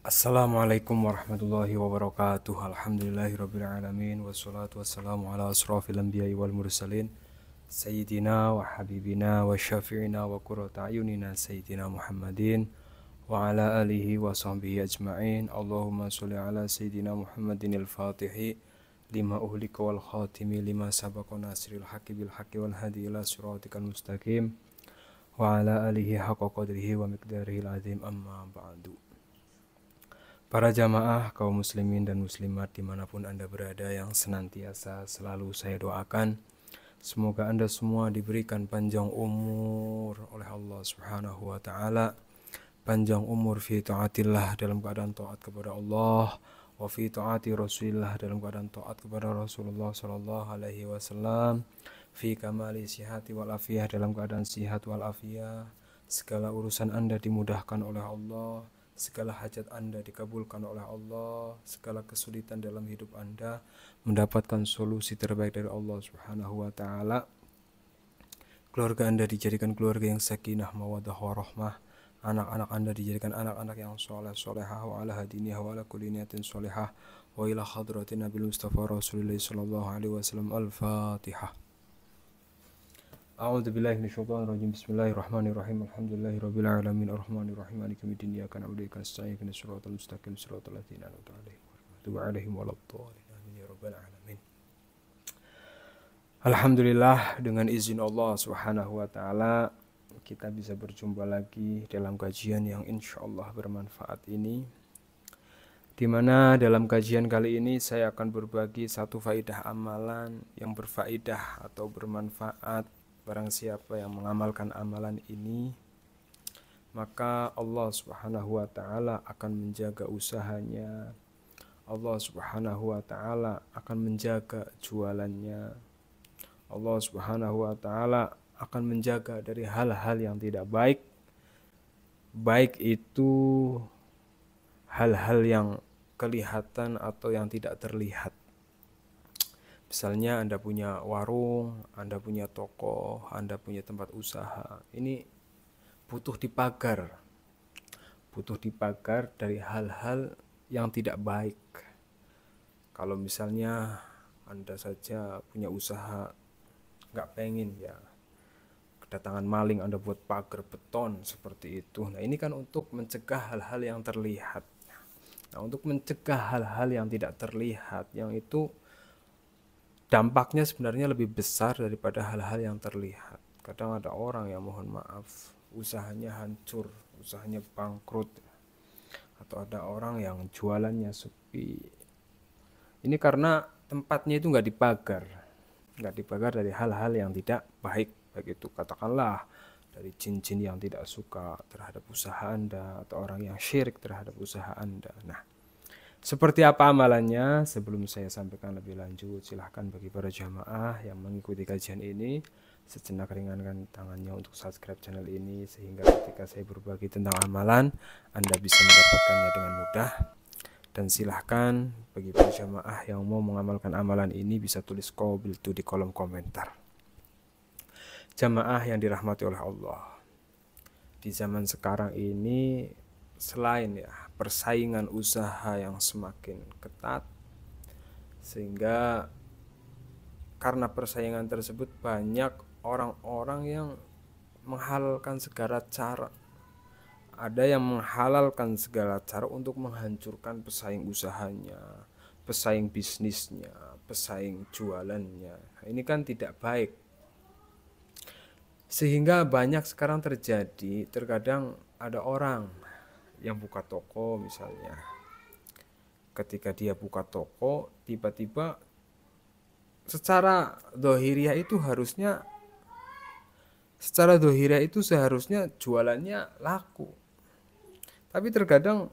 Assalamualaikum warahmatullahi wabarakatuh. Alhamdulillahirrabbilalamin. Wassalatu wassalamu ala asrafil anbiya'i wal mursalin Sayyidina wa habibina wa syafi'ina wa qurrata ayunina Sayyidina Muhammadin wa ala alihi wa sahbihi ajma'in. Allahumma sholli ala Sayyidina Muhammadin al-fatihi lima uhlika wal khatimi lima sabaqa nasril haqqi bil haqqi wal hadi ila siratikal mustaqim wa ala alihi haqqa qadrihi wa miqdarihil azim, amma ba'du. Para jamaah kaum muslimin dan muslimat dimanapun Anda berada, yang senantiasa selalu saya doakan, semoga Anda semua diberikan panjang umur oleh Allah Subhanahu wa Ta'ala, panjang umur fi taatillah, dalam keadaan taat kepada Allah, wa fi taati Rasulillah, dalam keadaan taat kepada Rasulullah sallallahu alaihi wasallam, fi kamali sihati wal afiyah, dalam keadaan sihat wal afiyah, segala urusan Anda dimudahkan oleh Allah, segala hajat Anda dikabulkan oleh Allah, segala kesulitan dalam hidup Anda mendapatkan solusi terbaik dari Allah Subhanahu wa Ta'ala. Keluarga Anda dijadikan keluarga yang sakinah, mawaddah, warahmah. Anak-anak Anda dijadikan anak-anak yang soleh, solehah, wa ala hadiniyah, wa ala kulli niyatin solehah, wa ila hadratin Nabi Mustafa Rasulullah sallallahu alaihi wasallam. Al-Fatihah. A'udzu billahi minasyaitonir rajim. Bismillahirrahmanirrahim. Alhamdulillahirabbil alamin arrahmanir rahim maliki yaumiddin iyyaka na'budu wa iyyaka nasta'in ihdinas siratal mustaqim siratal ladzina an'amta 'alaihim ghairil alaihim waladdallin. Amin ya rabbal alamin. Alhamdulillah, dengan izin Allah Subhanahu wa Ta'ala kita bisa berjumpa lagi dalam kajian yang insyaallah bermanfaat ini, di mana dalam kajian kali ini saya akan berbagi satu faidah amalan yang berfaedah atau bermanfaat. Barang siapa yang mengamalkan amalan ini, maka Allah Subhanahu wa Ta'ala akan menjaga usahanya. Allah Subhanahu wa Ta'ala akan menjaga jualannya. Allah Subhanahu wa Ta'ala akan menjaga dari hal-hal yang tidak baik, baik itu hal-hal yang kelihatan atau yang tidak terlihat. Misalnya Anda punya warung, Anda punya toko, Anda punya tempat usaha. Ini butuh dipagar. Butuh dipagar dari hal-hal yang tidak baik. Kalau misalnya Anda saja punya usaha, nggak pengen ya kedatangan maling, Anda buat pagar beton seperti itu. Nah, ini kan untuk mencegah hal-hal yang terlihat. Nah, untuk mencegah hal-hal yang tidak terlihat, yang itu dampaknya sebenarnya lebih besar daripada hal-hal yang terlihat. Kadang ada orang yang mohon maaf, usahanya hancur, usahanya bangkrut. Atau ada orang yang jualannya sepi. Ini karena tempatnya itu nggak dipagar. Nggak dipagar dari hal-hal yang tidak baik. Begitu, katakanlah dari jin-jin yang tidak suka terhadap usaha Anda, atau orang yang syirik terhadap usaha Anda. Nah, seperti apa amalannya? Sebelum saya sampaikan lebih lanjut, silahkan bagi para jamaah yang mengikuti kajian ini, sejenak ringankan tangannya untuk subscribe channel ini, sehingga ketika saya berbagi tentang amalan, Anda bisa mendapatkannya dengan mudah. Dan silahkan bagi para jamaah yang mau mengamalkan amalan ini bisa tulis qabil itu di kolom komentar. Jamaah yang dirahmati oleh Allah, di zaman sekarang ini, selain persaingan usaha yang semakin ketat, sehingga karena persaingan tersebut banyak orang-orang yang menghalalkan segala cara. Ada yang menghalalkan segala cara untuk menghancurkan pesaing usahanya, pesaing bisnisnya, pesaing jualannya. Nah, ini kan tidak baik. Sehingga banyak sekarang terjadi, terkadang ada orang yang buka toko misalnya. Ketika dia buka toko, tiba-tiba secara dohiriah itu seharusnya jualannya laku. Tapi terkadang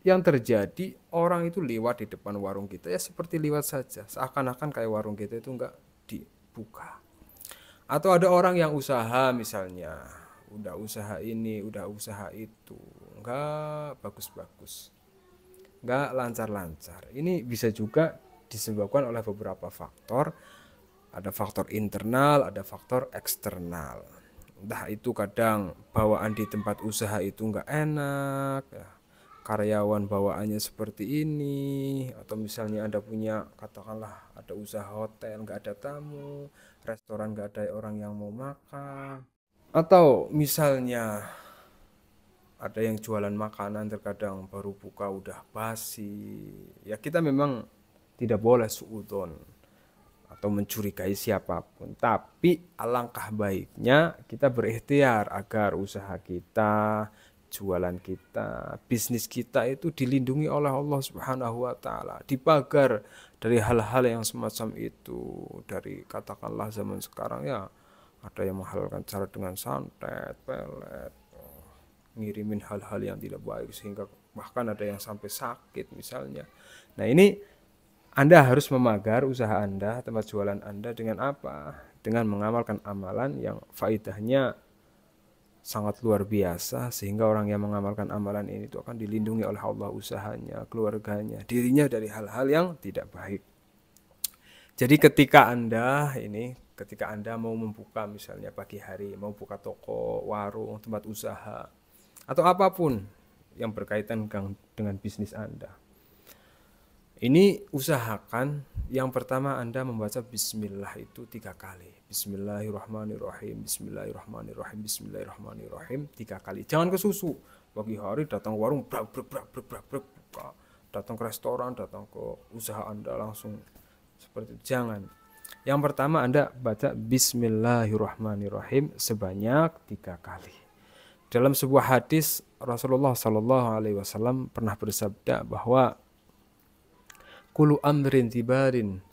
yang terjadi, orang itu lewat di depan warung kita ya seperti lewat saja, seakan-akan kayak warung kita itu enggak dibuka. Atau ada orang yang usaha misalnya, udah usaha ini, udah usaha itu, enggak bagus-bagus, enggak lancar-lancar. Ini bisa juga disebabkan oleh beberapa faktor. Ada faktor internal, ada faktor eksternal. Entah itu kadang bawaan di tempat usaha itu enggak enak, karyawan bawaannya seperti ini, atau misalnya Anda punya, katakanlah ada usaha hotel nggak ada tamu, restoran nggak ada orang yang mau makan, atau misalnya ada yang jualan makanan terkadang baru buka udah basi, ya kita memang tidak boleh suudzon atau mencurigai siapapun. Tapi alangkah baiknya kita berikhtiar agar usaha kita, jualan kita, bisnis kita itu dilindungi oleh Allah Subhanahu wa taala, dipagar dari hal-hal yang semacam itu. Dari katakanlah zaman sekarang ya ada yang menghalalkan cara dengan santet, pelet, ngirimin hal-hal yang tidak baik sehingga bahkan ada yang sampai sakit misalnya. Nah, ini Anda harus memagar usaha Anda, tempat jualan Anda dengan apa? Dengan mengamalkan amalan yang faedahnya sangat luar biasa, sehingga orang yang mengamalkan amalan ini itu akan dilindungi oleh Allah usahanya, keluarganya, dirinya dari hal-hal yang tidak baik. Jadi ketika Anda mau membuka misalnya pagi hari, mau buka toko, warung, tempat usaha, atau apapun yang berkaitan dengan bisnis Anda, ini usahakan yang pertama Anda membaca bismillah itu 3 kali. Bismillahirrahmanirrahim, bismillahirrahmanirrahim, bismillahirrahmanirrahim 3 kali. Jangan kesusu. Pagi hari datang warung brak buka. Datang ke restoran, datang ke usaha Anda langsung seperti itu. Jangan. Yang pertama Anda baca bismillahirrahmanirrahim sebanyak 3 kali. Dalam sebuah hadis Rasulullah SAW pernah bersabda bahwa kullu amrin tibarin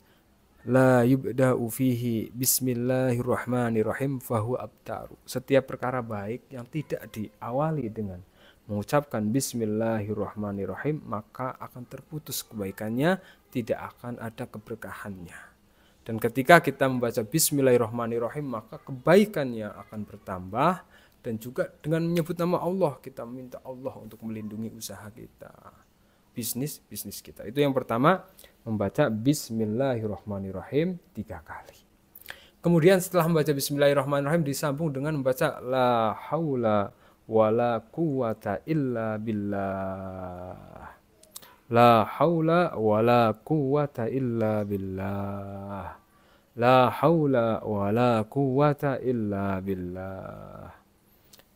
la yubda'u fihi bismillahirrahmanirrahim fahuwa abtaru. Setiap perkara baik yang tidak diawali dengan mengucapkan bismillahirrahmanirrahim maka akan terputus kebaikannya, tidak akan ada keberkahannya. Dan ketika kita membaca bismillahirrahmanirrahim maka kebaikannya akan bertambah. Dan juga dengan menyebut nama Allah kita minta Allah untuk melindungi usaha kita, bisnis kita. Itu yang pertama, membaca bismillahirrahmanirrahim 3 kali. Kemudian setelah membaca bismillahirrahmanirrahim disambung dengan membaca la haula wala quwata illa billah. La haula wala quwata illa billah. La haula wala quwata illa billah.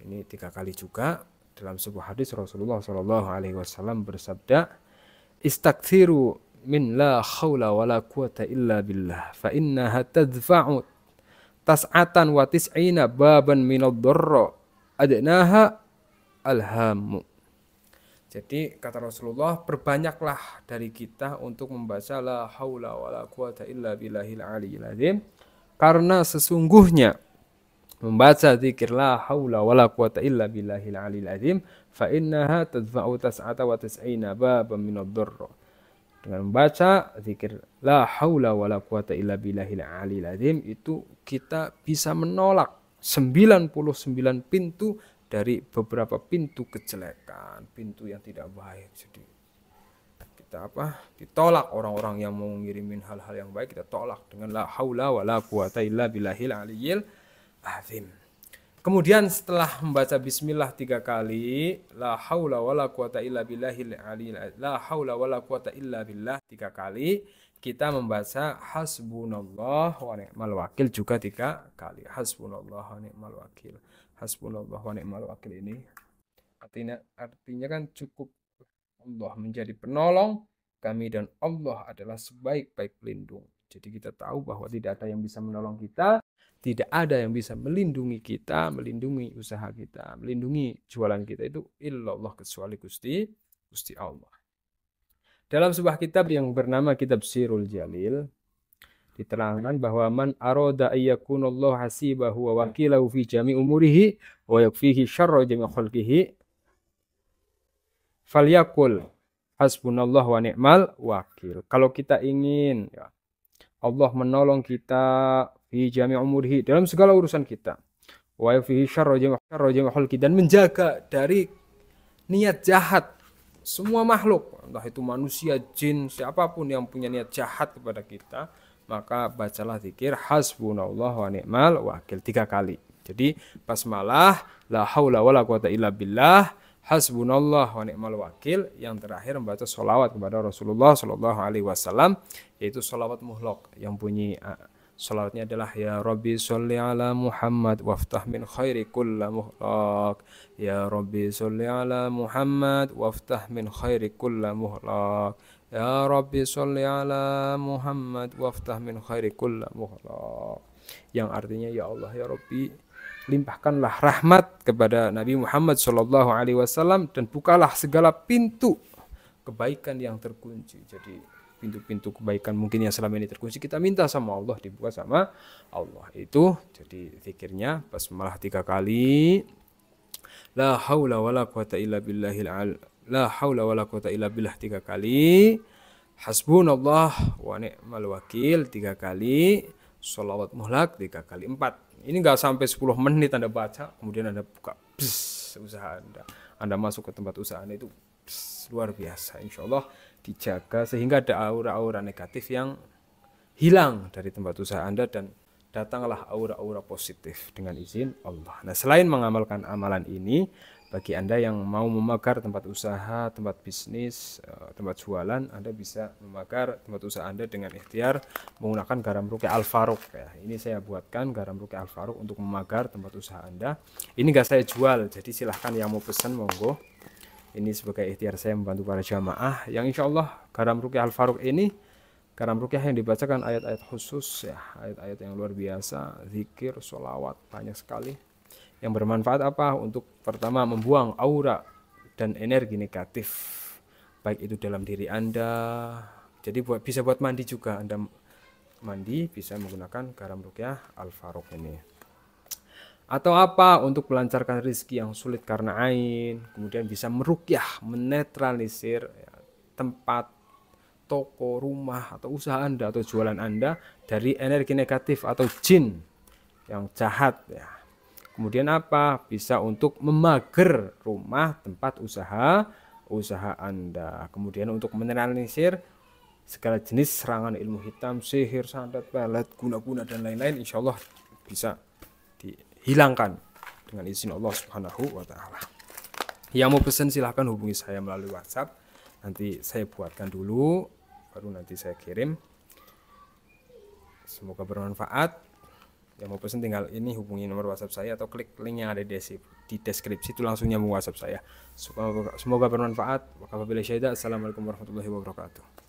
Ini 3 kali juga. Dalam sebuah hadis Rasulullah SAW bersabda, istaghfiru min la khawla wa la quwata illa billah fa innaha tadfa'u tas'atan wa tis'ina baban minad dharra adnaha alhamu. Jadi kata Rasulullah, perbanyaklah dari kita untuk membaca la haula wa la quwata illa billahil aliyyil azim, karena sesungguhnya membaca zikir la haula wala quwata illa billahil aliyil azim fa innaha tadfa'u tas'ata wa tas'ina baban minad dharra. Dengan membaca zikir la haula wala quwata illa billahil aliyil azim itu kita bisa menolak 99 pintu dari beberapa pintu kejelekan, pintu yang tidak baik. Jadi kita ditolak orang-orang yang mau ngirimin hal-hal yang baik, kita tolak dengan la haula wala quwata illa billahil aliyil azim. Kemudian setelah membaca bismillah 3 kali, la haula wala quwata illa billahil aliyil azim, la haula wala quwata illa billah 3 kali, kita membaca hasbunallah wa ni'mal wakil juga 3 kali. Hasbunallah wa ni'mal wakil. Hasbunallah wa ni'mal wakil ini artinya kan cukup Allah menjadi penolong kami dan Allah adalah sebaik-baik pelindung. Jadi kita tahu bahwa tidak ada yang bisa menolong kita, tidak ada yang bisa melindungi kita, melindungi usaha kita, melindungi jualan kita itu illallah, kecuali Gusti Allah. Dalam sebuah kitab yang bernama Kitab Sirul Jalil diterangkan bahwa man arada ayyakunallahu hasibahu wa wakilahu fi jami' umurihi wa yakfihi syarra jami' khalqihi falyakul hasbunallahu wa ni'mal wakil. Kalau kita ingin ya, Allah menolong kita fi jami' umurihi, dalam segala urusan kita, wa yakfihi syarra jami' khalqihi, dan menjaga dari niat jahat semua makhluk, entah itu manusia, jin, siapapun yang punya niat jahat kepada kita, maka bacalah zikir hasbunallah wa ni'mal wakil 3 kali. Jadi basmalah, la haula wala quwata illa billah, hasbunallah wa ni'mal wakil. Yang terakhir membaca sholawat kepada Rasulullah Shallallahu Alaihi Wasallam, yaitu sholawat muhlaq yang bunyi sholawatnya adalah ya Rabbi sholli ala Muhammad waftah min khairi kulla muhlaq, ya Rabbi sholli ala Muhammad waftah min khairi kulla muhlaq, ya Rabbi sholli ala Muhammad waftah min khairi kulla muhlaq. Yang artinya ya Allah ya Rabbi, limpahkanlah rahmat kepada Nabi Muhammad Shallallahu Alaihi Wasallam dan bukalah segala pintu kebaikan yang terkunci. Jadi pintu-pintu kebaikan mungkin yang selama ini terkunci kita minta sama Allah, dibuka sama Allah. Itu jadi zikirnya basmalah 3 kali, la haula wala quwata illa billahil la haula wala quwata illa billah 3 kali, hasbunallah wa ni'mal wakil 3 kali, sholawat muhlaq 3 kali. 4 ini nggak sampai 10 menit Anda baca, kemudian Anda buka usaha Anda masuk ke tempat usaha Anda, itu luar biasa. Insya Allah dijaga sehingga ada aura-aura negatif yang hilang dari tempat usaha Anda dan datanglah aura-aura positif dengan izin Allah. Nah, selain mengamalkan amalan ini, bagi Anda yang mau memagar tempat usaha, tempat bisnis, tempat jualan, Anda bisa memagar tempat usaha Anda dengan ikhtiar menggunakan garam ruqyah Al-Faruq ya. Ini saya buatkan garam ruqyah Al-Faruq untuk memagar tempat usaha Anda. Ini enggak saya jual, jadi silahkan yang mau pesan monggo. Ini sebagai ikhtiar saya membantu para jamaah yang insya Allah garam ruqyah Al-Faruq ini garam ruqyah yang dibacakan ayat-ayat khusus ya, ayat-ayat yang luar biasa, zikir, sholawat banyak sekali. Yang bermanfaat apa? Untuk pertama membuang aura dan energi negatif, baik itu dalam diri Anda. Jadi bisa buat mandi juga, Anda mandi bisa menggunakan garam ruqyah Al-Faruq ini. Atau apa? Untuk melancarkan rezeki yang sulit karena ain, kemudian bisa meruqyah, menetralisir ya, tempat, toko, rumah, atau usaha Anda atau jualan Anda dari energi negatif atau jin yang jahat ya. Kemudian apa? Bisa untuk memager rumah, tempat usaha Anda. Kemudian untuk menetralisir segala jenis serangan ilmu hitam, sihir, santet, pelet, guna-guna dan lain-lain, insya Allah bisa dihilangkan dengan izin Allah Subhanahu wa Ta'ala. Yang mau pesan silahkan hubungi saya melalui WhatsApp. Nanti saya buatkan dulu, baru nanti saya kirim. Semoga bermanfaat. Yang mau pesan tinggal ini hubungi nomor WhatsApp saya atau klik link yang ada di deskripsi, itu langsung nyambung WhatsApp saya. Semoga bermanfaat. Wabillahi syaitan. Assalamualaikum warahmatullahi wabarakatuh.